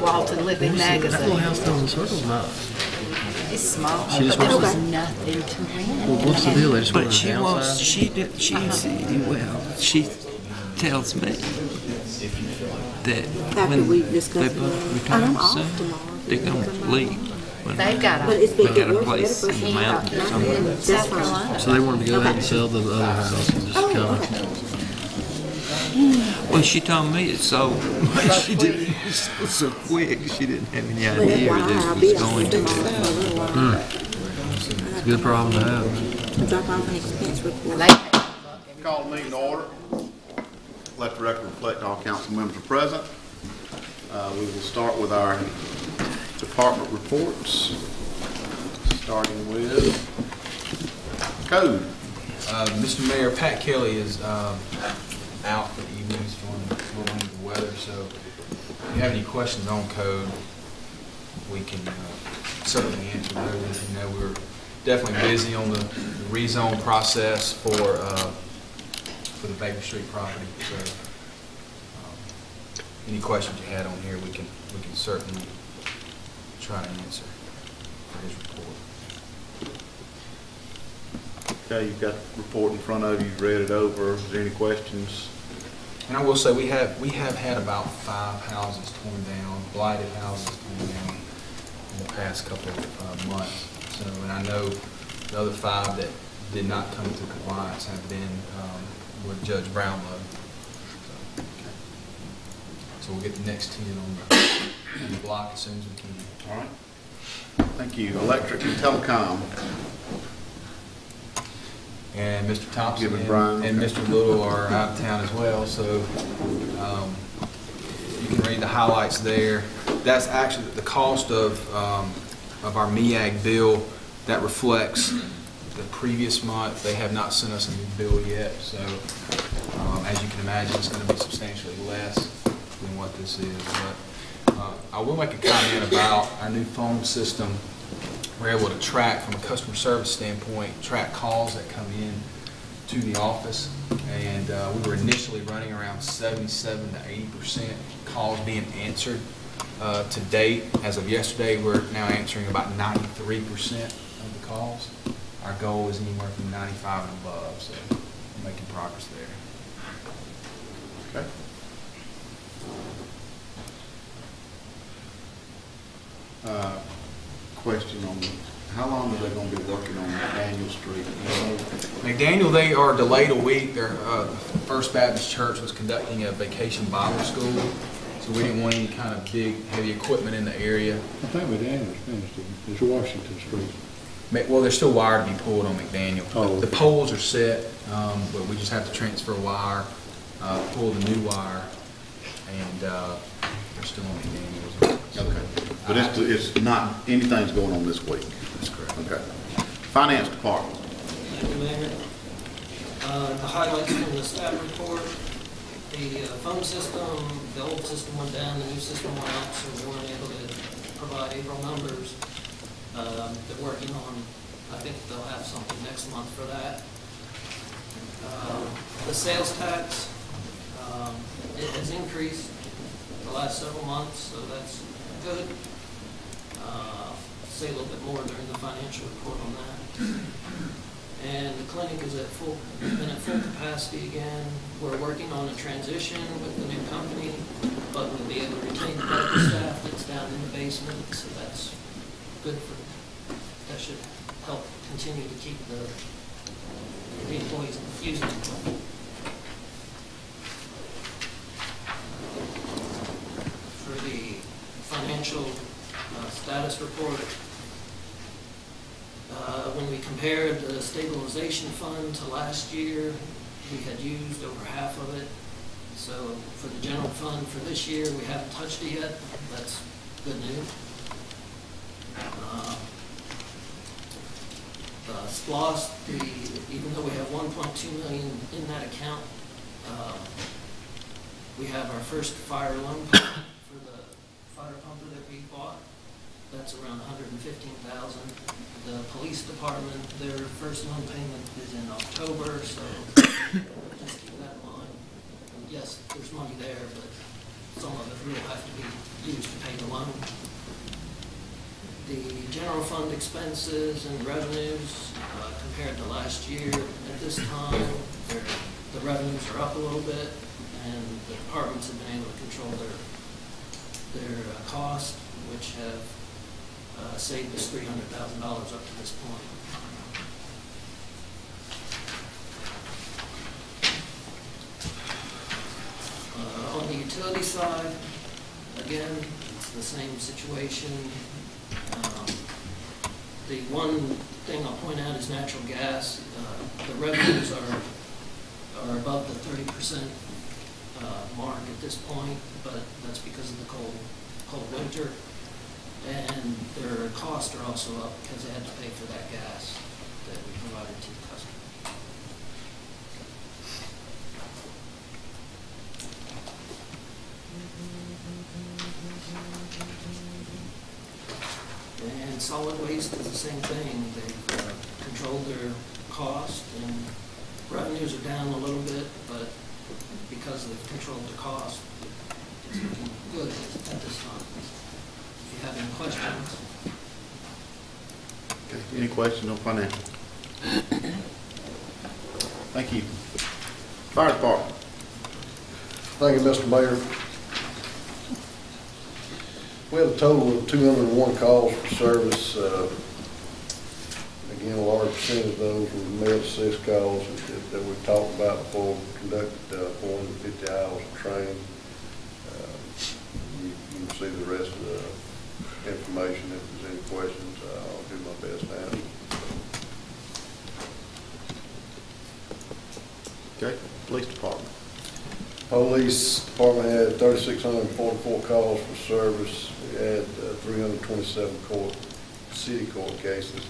Walton Living That little Magazine. house down the circle's nice. It's small, She just but there wants was nothing to rent. Well, what's the deal? They just want But to she wants, downsize? she tells me that After when we they discuss both it. retire I'm off soon, tomorrow. they're gonna leave. When They've got But a it's been they got a good work place for in the mountains somewhere. in South Carolina. So they wanted to go ahead and sell the other house and just kind of. Well, she told me it sold. She did it so quick. She didn't have any But idea FYI, this I'll be was off going to. tomorrow for a little while. It's a good problem to have. Drop off an expense report. Call the meeting to order. Let the record reflect all council members are present. We will start with our department reports, starting with code. Mr. Mayor, Pat Kelly is out for the evening. He's feeling under the weather, so if you have any questions on code, we can certainly answer those. You know, we're definitely busy on the rezone process for the Baker Street property. So any questions you had on here, we can certainly try to answer for his report. Okay, you've got the report in front of you. You've read it over. Is there any questions? And I will say we have had about 5 houses torn down, blighted houses torn down in the past couple of months. So, and I know the other 5 that did not come into compliance have been with Judge Brownlow. So we'll get the next 10 on the block as soon as we can. All right. Thank you. Electric and telecom. And Mr. Thompson Given Brian, and okay. Mr. Little are out of town as well, so you can read the highlights there. That's actually the cost of our MEAG bill. That reflects the previous month. They have not sent us a new bill yet, so as you can imagine, it's going to be substantially less than what this is. But I will make a comment about our new phone system. We're able to track, from a customer service standpoint, track calls that come in to the office. And we were initially running around 77 to 80% calls being answered. To date, as of yesterday, we're now answering about 93% of the calls. Our goal is anywhere from 95 and above, so we're making progress there. Okay. Question on how long are they going to be working on Daniel Street? McDaniel, they are delayed a week. Their First Baptist Church was conducting a vacation Bible school, so we didn't want any kind of big, heavy equipment in the area. I think McDaniel's finished it. It's Washington Street. Well, there's still wire to be pulled on McDaniel. Oh. The poles are set, but we just have to transfer wire, pull the new wire, and they're still on McDaniel's. Okay. But it's not, anything's going on this week. That's correct. Okay. Finance Department. Thank you, Mayor. The highlights from the staff report, the phone system, the old system went down, the new system went up, so we weren't able to provide April numbers. They're working on, I think they'll have something next month for that. The sales tax, it has increased the last several months, so that's good. Say a little bit more during the financial report on that. And the clinic is been at full capacity again. We're working on a transition with the new company, but we'll be able to retain the medical staff that's down in the basement, so that's good that should help continue to keep the employees using the clinic. For the financial status report, when we compared the stabilization fund to last year, we had used over half of it. So for the general fund for this year, we haven't touched it yet. That's good news. SPLOST, even though we have $1.2 million in that account, we have our first fire loan payment for the fire pumper that we bought. That's around $115,000. The police department, their first loan payment is in October, so just keep that in mind. And yes, there's money there, but some of it will have to be used to pay the loan. The general fund expenses and revenues, compared to last year, at this time, the revenues are up a little bit, and the departments have been able to control their cost, which have saved us $300,000 up to this point. On the utility side, again, it's the same situation. The one thing I'll point out is natural gas. The revenues are above the 30% mark at this point, but that's because of the cold winter. And their costs are also up because they had to pay for that gas that we provided to the customer. And solid waste is the same thing. They've controlled their cost, and revenues are down a little bit, but because they've controlled the cost, it's looking good at this time. If you have any questions. Okay, any questions on financial? Thank you. Fire department. Thank you, Mr. Mayor. We had a total of 201 calls for service. Again, a large percentage of those were med assist calls that we talked about before. We conducted 450 hours of training. You can see the rest of the information. If there's any questions, I'll do my best to answer. Okay, police department. Police department had 3,644 calls for service. We had 327 city court cases.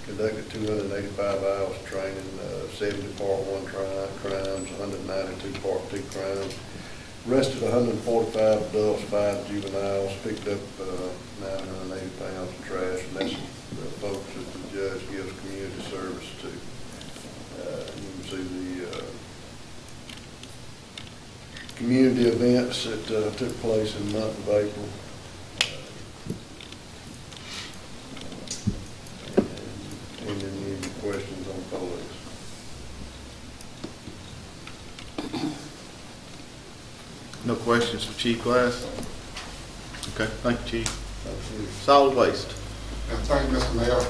Conducted 285 hours of training, 70 Part 1 crimes, 192 Part 2 crimes. Arrested 145 adults, 5 juveniles. Picked up 980 pounds of trash, and that's the folks that the judge gives community service to. You can see the community events that took place in the month of April. And then any questions on police? No questions for Chief Glass? Okay, thank you, Chief. Solid waste. And thank you, Mr. Mayor.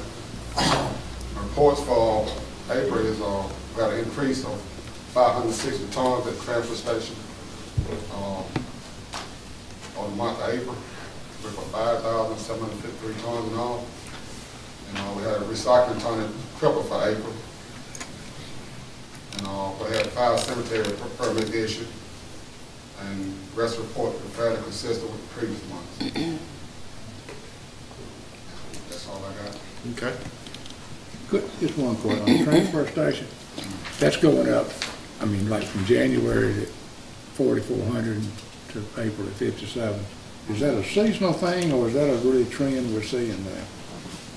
Reports for April is got an increase of 560 tons at the transfer station. On the month of April, we're for 5,753 tons in all. And we had a recycling tonnage triple for April. And we had 5 cemetery permits issued. And rest report were fairly consistent with the previous months. That's all I got. Okay. Good, just one question, on the transfer station, that's going up, I mean, like from January to 4,400 to April to 57. Is that a seasonal thing, or is that a really trend we're seeing now?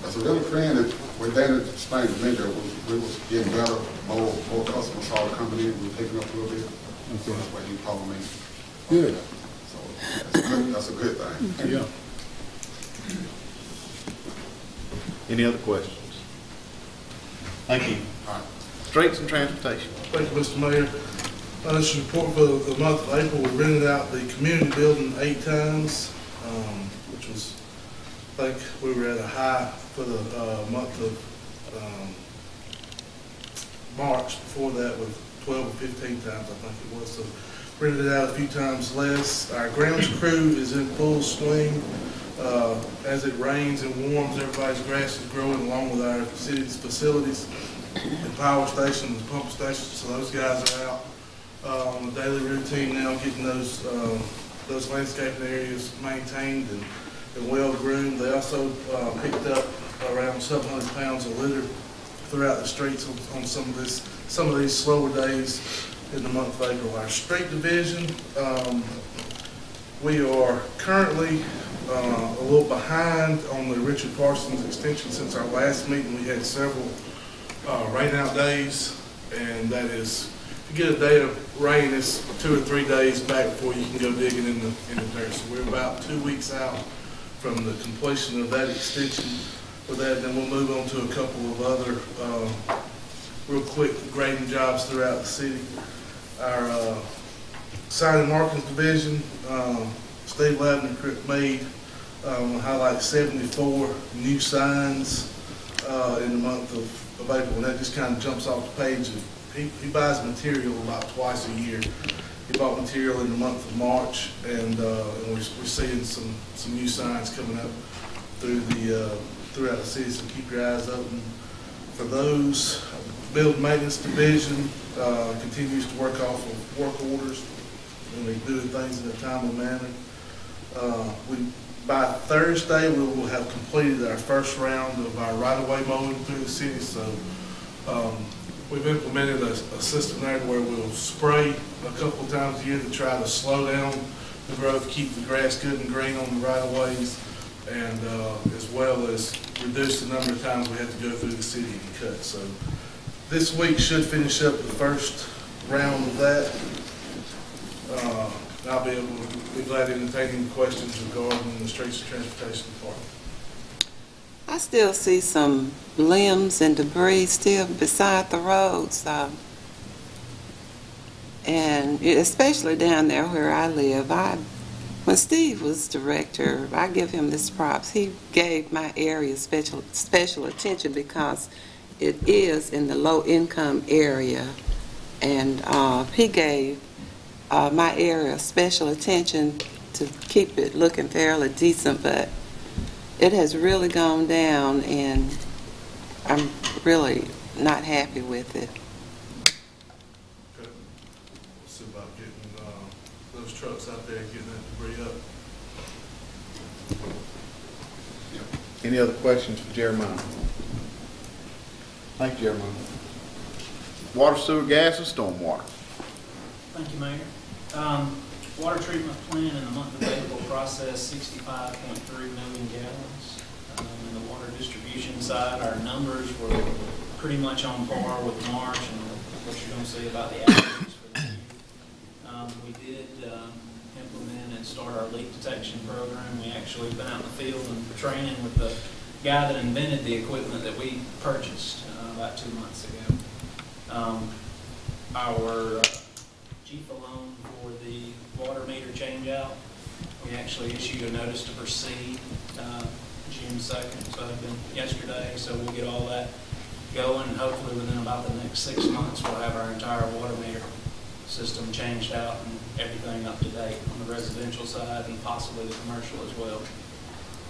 That's a real trend that when Dan explained to me that we was getting better, more customers started coming in, we were picking up a little bit. Okay. So that's why he told me. Good. So that's a good thing. Yeah. Any other questions? Thank you. All right. Streets and transportation. Thank you, Mr. Mayor. This report for the month of April, we rented out the community building 8 times, which was, I think we were at a high for the month of March. Before that with 12 or 15 times, I think it was. So rented it out a few times less. Our grounds crew is in full swing. As it rains and warms, everybody's grass is growing along with our city's facilities, the power stations, the pump stations. So those guys are out on the daily routine now, getting those landscaping areas maintained and well groomed. They also picked up around 700 pounds of litter throughout the streets on some of these slower days in the month of April. Our street division, we are currently a little behind on the Richard Parsons extension. Since our last meeting, we had several rain out days, and that is, if you get a day of rain, it's 2 or 3 days back before you can go digging in the dirt. So we're about 2 weeks out from the completion of that extension for that. Then we'll move on to a couple of other real quick grading jobs throughout the city. Our sign and markings division, Steve Lavender made highlight 74 new signs in the month of April, and that just kind of jumps off the page. He buys material about twice a year. He bought material in the month of March, and we're seeing some new signs coming up throughout the city, so keep your eyes open for those. Building maintenance division continues to work off of work orders, and they're doing things in a timely manner. By Thursday, we will have completed our first round of our right-of-way mowing through the city, so we've implemented a system there where we'll spray a couple of times a year to try to slow down the growth, keep the grass good and green on the right-of-ways, and as well as reduce the number of times we have to go through the city and cut. So this week should finish up the first round of that. I'll be glad to entertain any questions regarding the Streets and Transportation Department. I still see some limbs and debris still beside the roads, and especially down there where I live. When Steve was director, I give him this props. He gave my area special attention because it is in the low-income area, and he gave my area special attention to keep it looking fairly decent, but it has really gone down, and I'm really not happy with it. Okay. We'll see about getting those trucks out there and getting that debris up. Any other questions for Jeremiah? Thank you, Jeremiah. Water, sewer, gas, and stormwater. Thank you, Mayor. Water treatment plant in the month of April processed 65.3 million gallons. In the water distribution side, our numbers were pretty much on par with March and what you're going to see about the averages for the year. We did implement and start our leak detection program. We actually been out in the field and for training with the guy that invented the equipment that we purchased about 2 months ago. Our chief loan for the water meter change out, we actually issued a notice to proceed June 2nd, so it's been yesterday, so we'll get all that going, and hopefully within about the next 6 months we'll have our entire water meter system changed out and everything up to date on the residential side and possibly the commercial as well.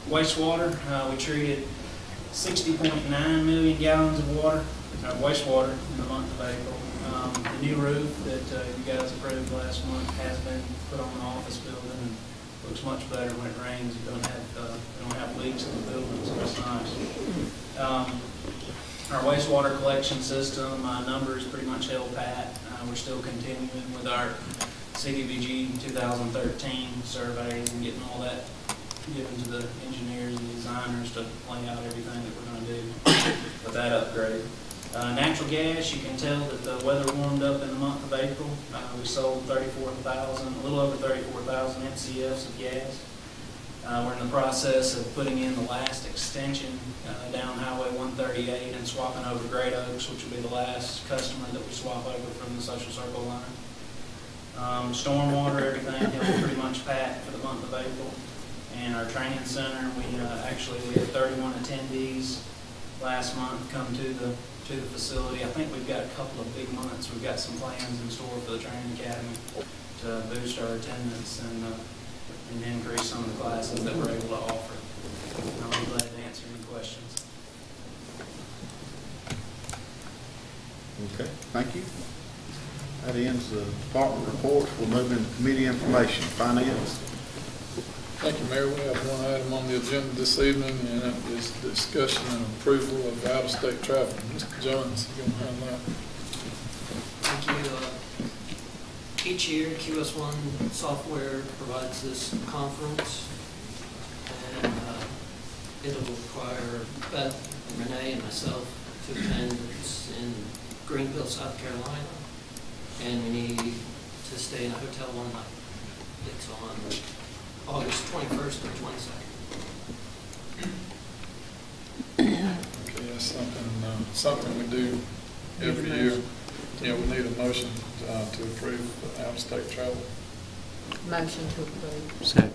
Wastewater, we treated 60.9 million gallons of water, wastewater in the month of April. The new roof that you guys approved last month has been put on the office building and looks much better when it rains. You don't have leaks in the building, so that's nice. Our wastewater collection system numbers pretty much held pat. We're still continuing with our CDBG 2013 surveys and getting all that given to the engineers and designers to lay out everything that we're going to do with that upgrade. Natural gas, you can tell that the weather warmed up in the month of April. We sold a little over 34,000 MCFs of gas. We're in the process of putting in the last extension down Highway 138 and swapping over Great Oaks, which will be the last customer that we swap over from the Social Circle line. Stormwater, everything held pretty much pat for the month of April. And our training center, we had 31 attendees last month come to the facility. I think we've got a couple of big months. We've got some plans in store for the training academy to boost our attendance and increase some of the classes that we're able to offer. I'll be glad to answer any questions. Okay, thank you. That ends the department reports. We'll move into committee information. Finance. Thank you, Mayor. We have one item on the agenda this evening, and that is discussion and approval of out-of-state travel. Mr. Jones, you going to handle that? Thank you. Each year, QS1 software provides this conference, and it'll require Beth, Renee, and myself to attend. It's in Greenville, South Carolina. and we need to stay in a hotel one night. It's on August 21st or 22nd. Okay, that's something we do every year. Yeah, we need a motion to approve out-of-state travel. Motion to approve. Second.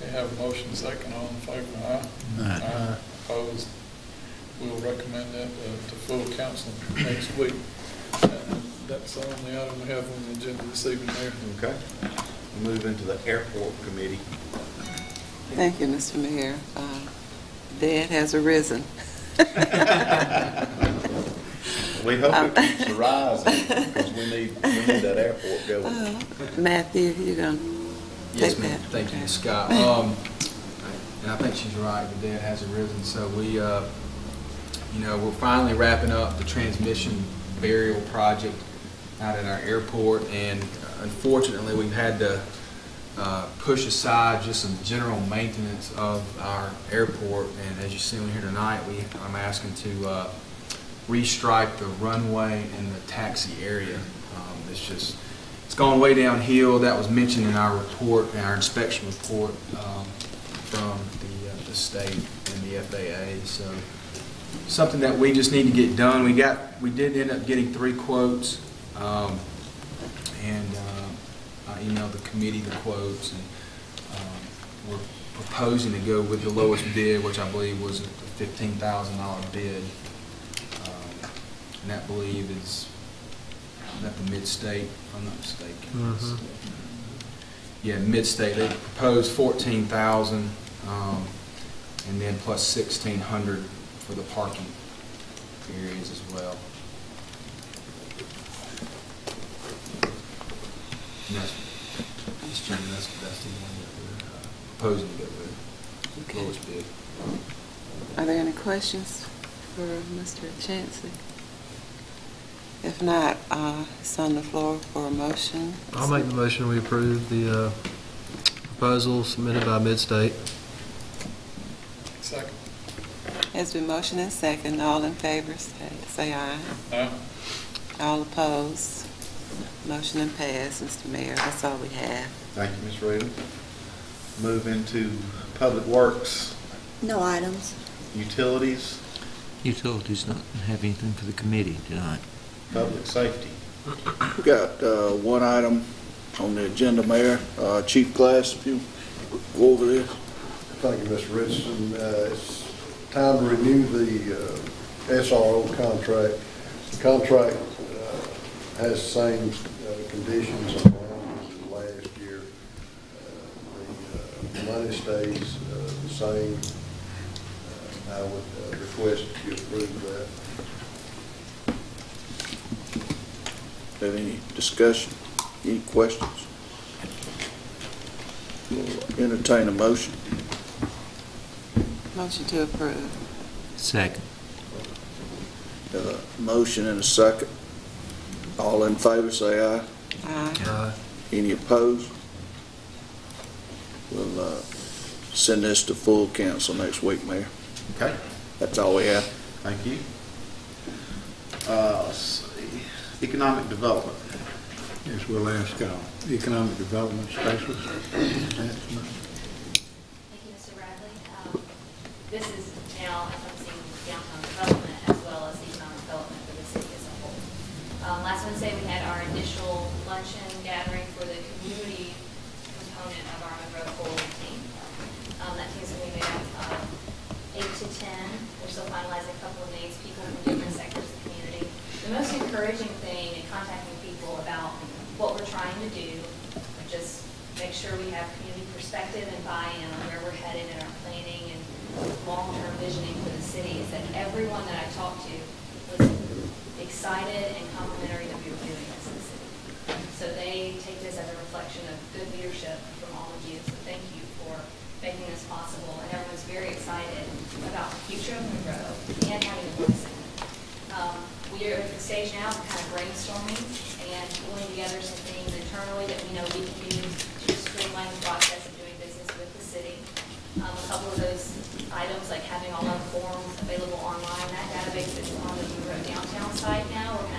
We have a motion second, all in favor, aye? Aye. Opposed? We'll recommend that to full council next week. And that's the only item we have on the agenda this evening, Mayor. Okay. We'll move into the airport committee. Thank you, Mr. Mayor. Dead has arisen. We hope it keeps rising because we need that airport going. Matthew, you're going to Yes, take ma'am. that? Thank you, Ms. Scott. And I think she's right, the debt has arisen. So we, we're finally wrapping up the transmission burial project out at our airport, and unfortunately, we've had to push aside just some general maintenance of our airport. And as you see here tonight, I'm asking to restripe the runway and the taxi area. It's gone way downhill. That was mentioned in our report, in our inspection report from the state and the FAA. So something that we just need to get done. We did end up getting 3 quotes, and I emailed the committee the quotes, and we're proposing to go with the lowest bid, which I believe was a $15,000 bid. And that, I believe, is the Mid-State, if I'm not mistaken. Mm-hmm. Yeah, Mid-State. They proposed $14,000, and then plus $1,600 for the parking areas as well. And that's the one that we're proposing to go with. Okay. Lowest bid. Are there any questions for Mr. Chancellor? If not, it's on the floor for a motion. I'll make the motion we approve the proposal submitted by Midstate. Second. Has been motion and second. All in favor, say aye. Aye. All opposed? Motion and pass, Mr. Mayor. That's all we have. Thank you, Ms. Reardon. Move into Public Works, No items. Utilities, Utilities don't have anything for the committee tonight. Public Safety. We got one item on the agenda, Mayor. Chief Glass, if you go over this. Thank you, Mr. Richardson. It's time to renew the SRO contract. The contract has the same conditions and parameters as last year. The money stays the same. I would request that you approve that. Have any discussion? Any questions? We'll entertain a motion. Motion to approve. Second. Motion and a second. All in favor, say aye. Aye. Any opposed? We'll send this to full council next week, Mayor. Okay. That's all we have. Thank you. Let's see. Economic Development. Yes, we'll ask Economic Development Specialist. Thank you, Mr. Bradley. This is now encompassing downtown development as well as economic development for the city as a whole. Last Wednesday, we had our initial luncheon gathering for the community component of our Monroe Forward team. That team's going to be made up of 8 to 10. We're still finalizing a couple of names, people from different sectors of the community. The most encouraging thing in contacting people about what we're trying to do, just make sure we have community perspective and buy-in on where we're headed in our planning and long-term visioning for the city, is that everyone that I talked to was excited and complimentary that we were doing this in the city. So they take this as a reflection of good leadership from all of you. So thank you for making this possible. And everyone's very excited about the future of Monroe and having a voice in it. We are at the stage now of kind of brainstorming and pulling together some things internally that we know we can do to streamline the process of doing business with the city. A couple of those items, like having all our forms available online, that database is on the Monroe Downtown site now. We're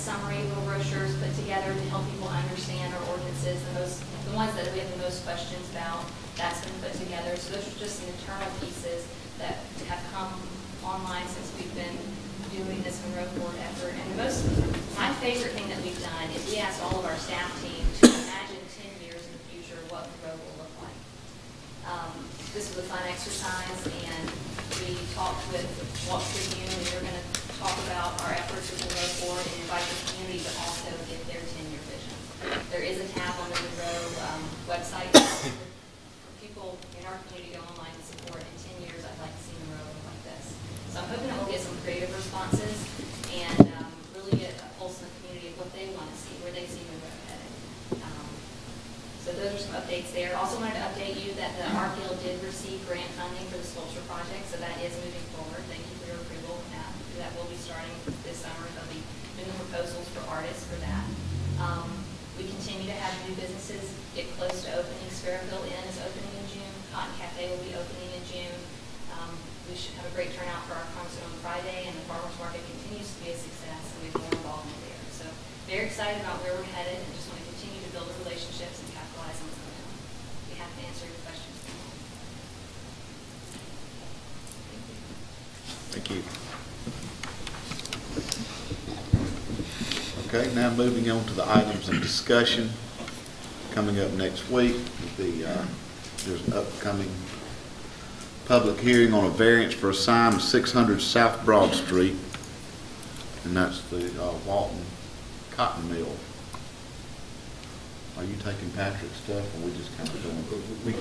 summary little brochures put together to help people understand our ordinances, the ones that we have the most questions about. That's been put together. So those are just some internal pieces that have come online since we've been doing this Monroe Board effort. And my favorite thing that we've done is we asked all of our staff team to imagine 10 years in the future what Monroe will look like. This was a fun exercise, and we talked with Walk Tribune, and we're going to talk about our efforts with Monroe Board and invite the community to also give their 10-year vision. There is a tab on the Monroe website for people in our community to go online and support. In 10 years, I'd like to see Monroe look like this. So I'm hoping that we'll get some creative responses and really get a pulse in the community of what they want to see, where they see Monroe headed. So those are some updates there. Also wanted to update you that the Art Guild did receive grant funding for the sculpture project, so that is moving forward. Thank you for your approval. That will be starting this summer. They'll be doing the proposals for artists for that. We continue to have new businesses get close to opening. Sparrowville Inn is opening in June. Cotton Cafe will be opening in June. We should have a great turnout for our concert on Friday, and the farmers market continues to be a success, and we have more involvement there. So very excited about where we're headed, and just want to continue to build the relationships and capitalize on them. We have to answer your questions. Thank you. Okay, now moving on to the items of discussion. Coming up next week, there's an upcoming public hearing on a variance for a sign of 600 South Broad Street, and that's the Walton Cotton Mill. Are you taking Patrick's stuff, or we just kind of doing?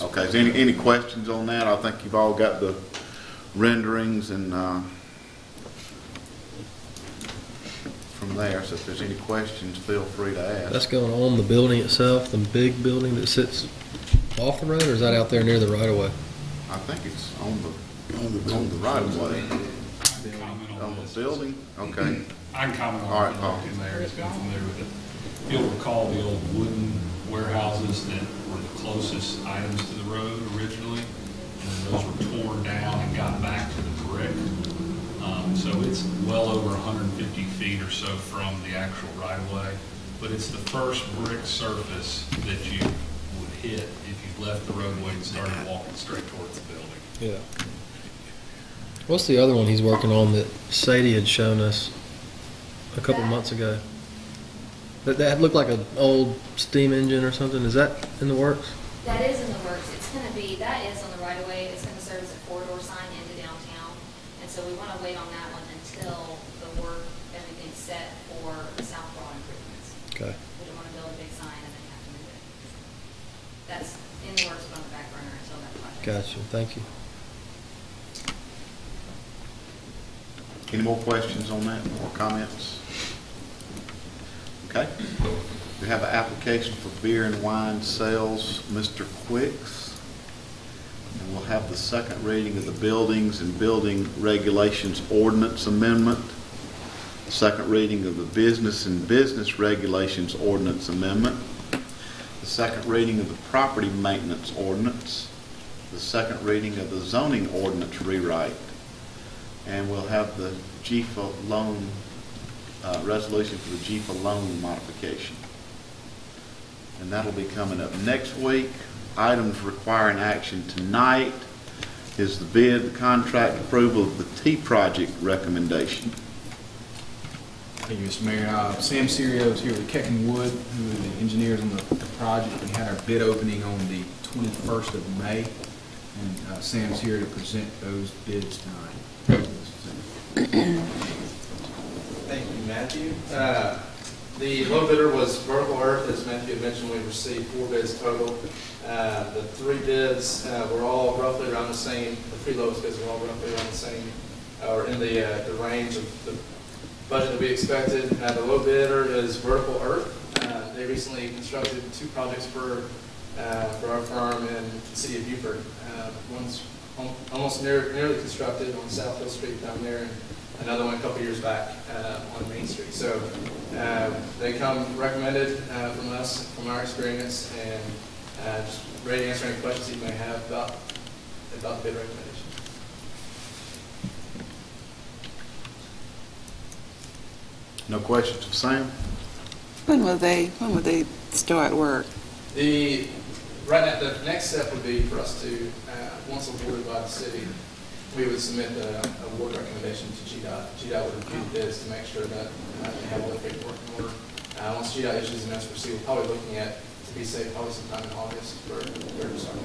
Okay. Is any questions on that? I think you've all got the renderings and from there. So if there's any questions, feel free to ask. That's going on the building itself, the big building that sits off the road, or is that out there near the right of way? I think it's on the right of way. On the building? Okay. I can comment on all right, it. Paul. There has been familiar with it. You'll recall the old wooden warehouses that were the closest items to the road originally, and then those were torn down and got back to the brick. So it's well over 150 feet or so from the actual right-of-way, but it's the first brick surface that you would hit if you left the roadway and started walking straight towards the building. Yeah. What's the other one he's working on that Sadie had shown us a couple months ago? That looked like an old steam engine or something. Is that in the works? That is in the works. It's going to be, that is on the right of way. It's going to serve as a corridor sign into downtown. And so we want to wait on that one until the work, everything's set for the South Broad improvements. Okay. We don't want to build a big sign and then have to move it. That's in the works, but on the back burner until that project. Gotcha. Thank you. Any more questions on that or comments? Okay. We have an application for beer and wine sales, Mr. Quicks. And we'll have the second reading of the Buildings and Building Regulations Ordinance Amendment, the second reading of the Business and Business Regulations Ordinance Amendment, the second reading of the Property Maintenance Ordinance, the second reading of the Zoning Ordinance Rewrite, and we'll have the GFA loan resolution for the GFA loan modification. And that'll be coming up next week. Items requiring action tonight is the bid, the contract approval of the T-Project recommendation. Thank you, Mr. Mayor. Sam Serio is here with Kecken Wood, who are the engineers on the project. We had our bid opening on the 21st of May, and Sam's here to present those bids tonight. Thank you, Matthew. The low bidder was Vertical Earth. As Matthew had mentioned, we received 4 bids total. The 3 bids were all roughly around the same. The 3 lowest bids were all roughly around the same, or in the range of the budget that we expected. The low bidder is Vertical Earth. They recently constructed 2 projects for our firm in the city of Beaufort. One's almost nearly constructed on South Hill Street down there, and another one a couple years back on Main Street. So they come recommended from us, from our experience, and just ready to answer any questions you may have about the bid recommendation. No questions for Sam? When will they start work? Right now, the next step would be for us to, once awarded by the city, we would submit the award recommendation to GDOT. GDOT would review the bids to make sure that they have all the paperwork in order. Once GDOT issues an SPC, we're probably looking at, to be safe, probably sometime in August for where to start.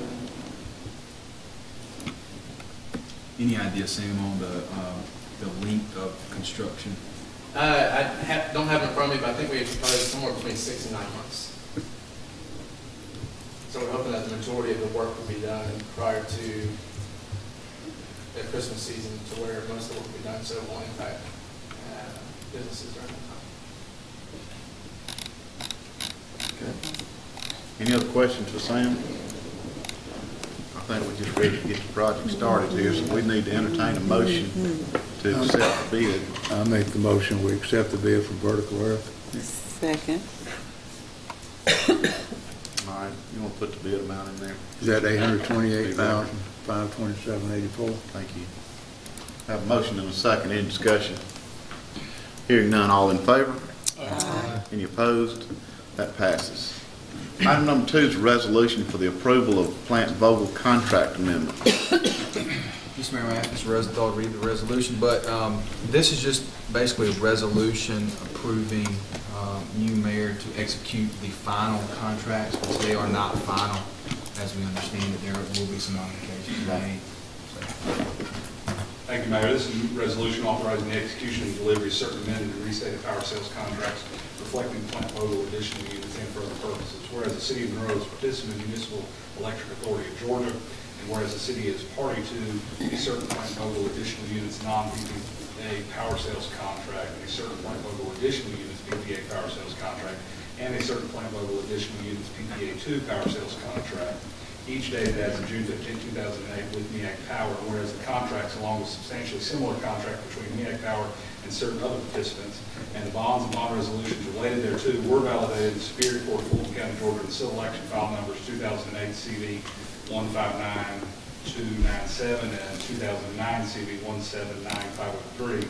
Any idea, Sam, on the length of construction? Don't have it in front of me, but I think we probably somewhere between 6 and 9 months. So we're hoping that the majority of the work will be done prior to the Christmas season, to where most of the work will be done, so it won't impact businesses during that time. Okay. Any other questions for Sam? I think we're just ready to get the project started here, so we need to entertain a motion to accept the bid. I make the motion, we accept the bid from Vertical Earth. Second. All right, you want to put the bid amount in there? Is that $828,527.84? Thank you. Have a motion and a second. Any discussion? Hearing none, all in favor? Aye. Any opposed? That passes. Item number 2 is a resolution for the approval of Plant Vogel contract amendment. Mr. Mayor, I asked Mr. Rosenthal to read the resolution, but this is just basically a resolution approving you, Mayor, to execute the final contracts, because they are not final. As we understand it, there will be some modifications made. Thank you, Mayor. This is a resolution authorizing the execution and delivery of certain amended and restated power sales contracts reflecting Plant Vogel additional units and for other purposes. Whereas the City of Monroe is a participant in the Municipal Electric Authority of Georgia, and whereas the city is party to a certain Plant Vogel additional units non-PPA power sales contract, and a certain Plant Vogel additional units PPA power sales contract, and a certain Plant Vogel additional units PPA 2 power sales contract, each dated as of June 15, 2008 with MEAG Power, whereas the contracts, along with substantially similar contract between MEAG Power and certain other participants, and the bonds and bond resolutions related thereto were validated in Superior Court, Fulton County, Georgia, in civil action file numbers 2008 CV 159297 and 2009 CV 179503.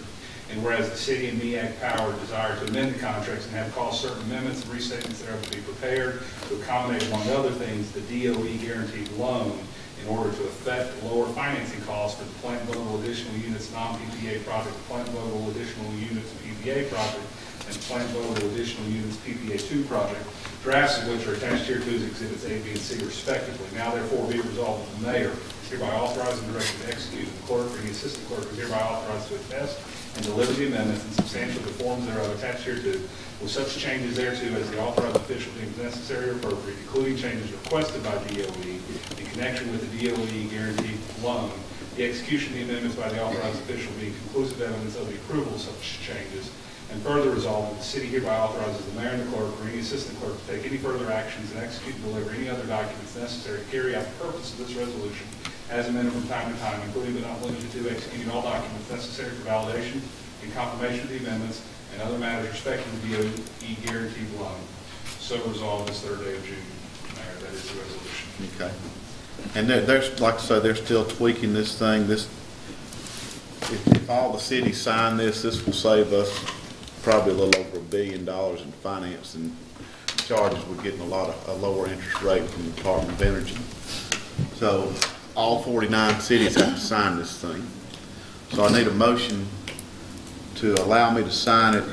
And whereas the city and MEAG Power desire to amend the contracts and have caused certain amendments and restatements thereof to be prepared to accommodate, among other things, the DOE guaranteed loan in order to effect lower financing costs for the Plant Vogel additional units non-PPA project, the Plant Vogel additional units PPA project, and the Plant Vogel additional units PPA 2 project, drafts of which are attached here to as Exhibits A, B, and C respectively. Now therefore be it resolved that the mayor is hereby authorized and directed to execute, and the clerk or the assistant clerk is hereby authorized to attest and deliver the amendments and substantial the forms thereof attached hereto, with such changes thereto as the authorized official deems necessary or appropriate, including changes requested by DOE in connection with the DOE guaranteed loan, the execution of the amendments by the authorized official being conclusive evidence of the approval of such changes, and further resolved that the city hereby authorizes the mayor and the clerk or any assistant clerk to take any further actions and execute and deliver any other documents necessary to carry out the purpose of this resolution as amended from time to time, including but not limited to executing all documents necessary for validation and confirmation of the amendments and other matters respecting the DOE guaranteed loan. So resolved this 3rd day of June, Mayor. That is the resolution. Okay. And there's, like I say, they're still tweaking this thing. If all the cities sign this, this will save us probably a little over $1 billion in finance and charges. We're getting a lower interest rate from the Department of Energy. So all 49 cities have to sign this thing. So I need a motion to allow me to sign it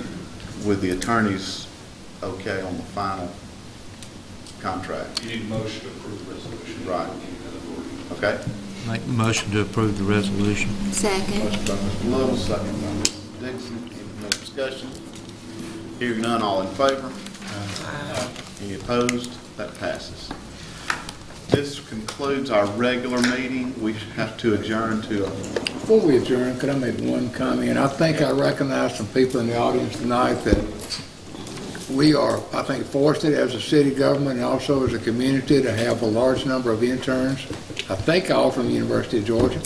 with the attorney's okay on the final contract. You need a motion to approve the resolution. Right. Okay. Make the motion to approve the resolution. Second. Motion by Mr. Little, second by Mr. Dixon. Any more discussion? Hearing none, all in favor? Any opposed? That passes. This concludes our regular meeting. We have to adjourn to Before we adjourn, could I make one comment? I think I recognize some people in the audience tonight that we are, I think, fortunate as a city government and also as a community to have a large number of interns. I think all from the University of Georgia,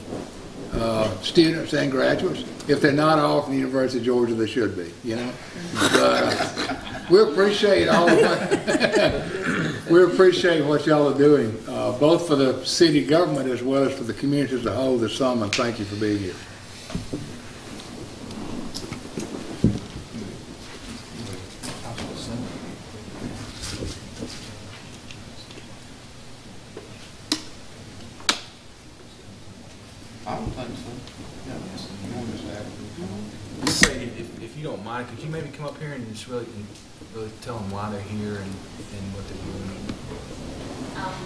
students and graduates. If they're not all from the University of Georgia, they should be, you know. But we appreciate all of it. We appreciate what y'all are doing, both for the city government as well as for the community as a whole this summer. And thank you for being here. if you don't mind, could you maybe come up here and just really tell them why they're here and what they're doing?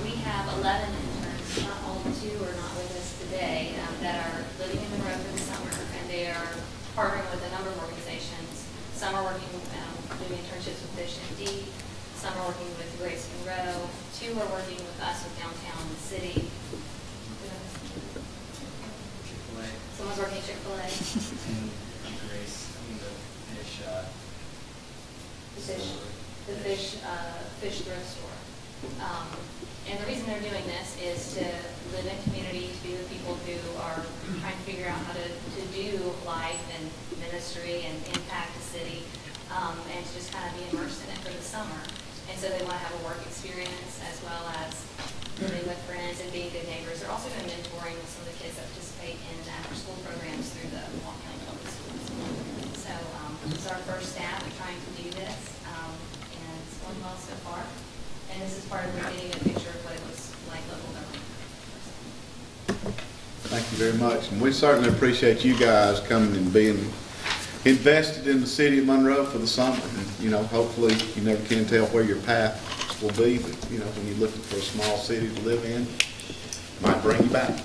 We have 11 interns, not all two are not with us today, that are living in Monroe for the summer, and they are partnering with a number of organizations. Some are working, doing internships with Fish and Deep. Some are working with Grace Monroe. 2 are working with us with Downtown City. Someone's working at Chick-fil-A. Fish thrift store. And the reason they're doing this is to live in community, to be with people who are trying to figure out how to do life and ministry and impact the city, and to just kind of be immersed in it for the summer. And so they want to have a work experience as well as living with friends and being good neighbors. They're also doing mentoring with some of the kids that participate in after-school programs through the Walton County Public Schools. So this is our first stab at trying to do this, and it's going well so far. And this is part of getting a picture of what it was like local government. Thank you very much. And we certainly appreciate you guys coming and being invested in the city of Monroe for the summer. And, you know, hopefully you never can tell where your path will be, but, you know, when you're looking for a small city to live in, might bring you back.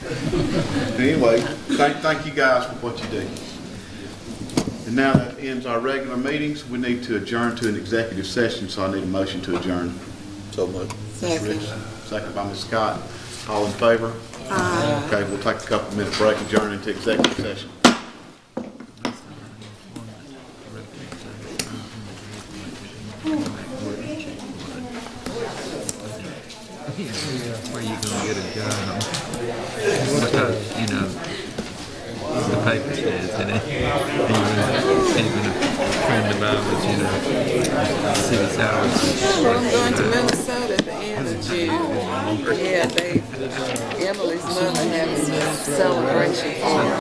Anyway, thank you guys for what you do. And now that ends our regular meetings. We need to adjourn to an executive session, so I need a motion to adjourn. So moved. Second. Second by Ms. Scott. All in favor? Aye. Okay, we'll take a couple-minute break, adjourn into executive session. Where you gonna get a gun? Because, you know, the paper says, and even a friend of mine was, you know, city salaries. I'm going to Minnesota at the end of June. Yeah, Emily's mother having a celebration for her.